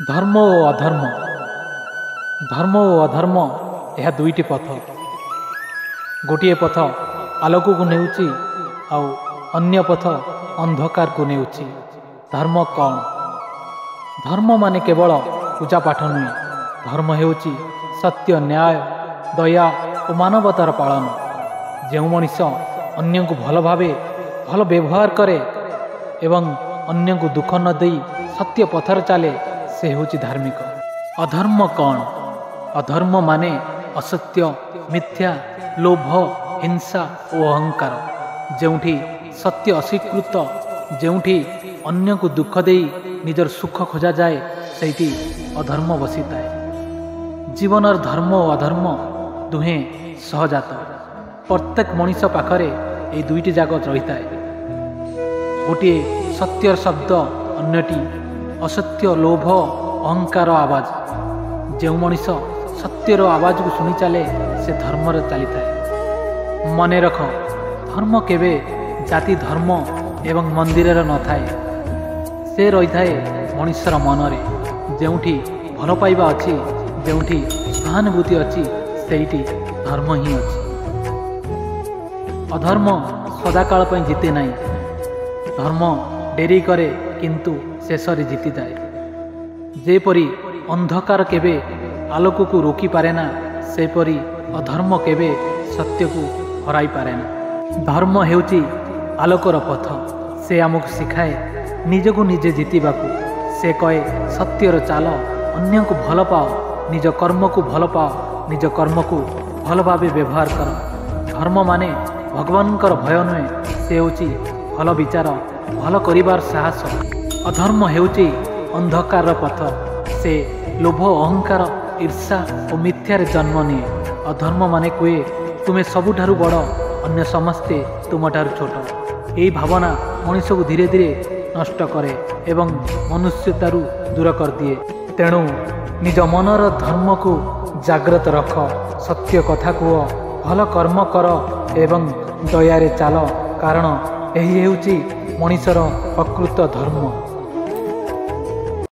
धर्म ओ अधर्म धर्म ओ अधर्म यह दुईटी पथ। गोटे पथ आलोक को नेउची आउ अन्य पथ अंधकार को नेउची। धर्म कौन? धर्म माने केवल पूजा पाठ नुहे। धर्म हेउची सत्य, न्याय, दया और मानवतार पालन। जो मनीष अन्य को भल भावे भल व्यवहार करे एवं अन्य को दुख न दे सत्य पथर चले से होची धार्मिक। अधर्म कौन? अधर्म माने असत्य, मिथ्या, लोभ, हिंसा और अहंकार। जोठी सत्य अस्वीकृत, जोठी अन्य को दुख दे निजर सुख खोजा जाए सेठी अधर्म बसीताए। जीवनर धर्म और अधर्म दुहे सहजात। प्रत्येक मनीष पाखरे ये दुईटी जाक रही है। गोटे सत्यर शब्द, अन्यटी असत्य, लोभ, अहंकार आवाज। जो मनीष सत्यर आवाज को शुणी चले से धर्म चली थाए। मने रख, धर्म केवे जाति धर्म एवं मंदिर न थाए। से रही थाए मनुष्यर मनरे। जोठी भल पाइबा अच्छी, जोठी सहानुभूति अच्छी, सेठी धर्म ही अच्छी। अधर्म सदाकाल पर जीते नहीं। धर्म डेरी करे किंतु शेष जीति जाए। जेपरी अंधकार केबे आलोक को रोकी पारे ना, सेपरी अधर्म केबे सत्य को हराई पारे ना। धर्म हेउची आलोकर पथ। से आमको शिखाए निज को निजे जीतवा को। से कहे सत्यर चाल, अन्य को भल पाओ, निज कर्म को भल पाओ, निज कर्म को भल भावे व्यवहार कर। धर्म माने भगवान भय नुहे। से होची भल विचार, भल करिवार साहस। अधर्म हेउची अंधकार पथ। से लोभ, अहंकार, ईर्षा और मिथ्यार जन्म निए। अधर्म माने कुए तुमे सबुठारु बड़, अन्य समस्ते तुमठारु छोट। यही भावना मनुष्य को धीरे धीरे नष्ट करे एवं मनुष्यतारु दूर कर दिए। तेणु निज मनर धर्म को जाग्रत रख, सत्य कथा कुह, भल कर्म कर एवं दयारे चाल। कारण यही हेउची मनुष्यर प्रकृत धर्म।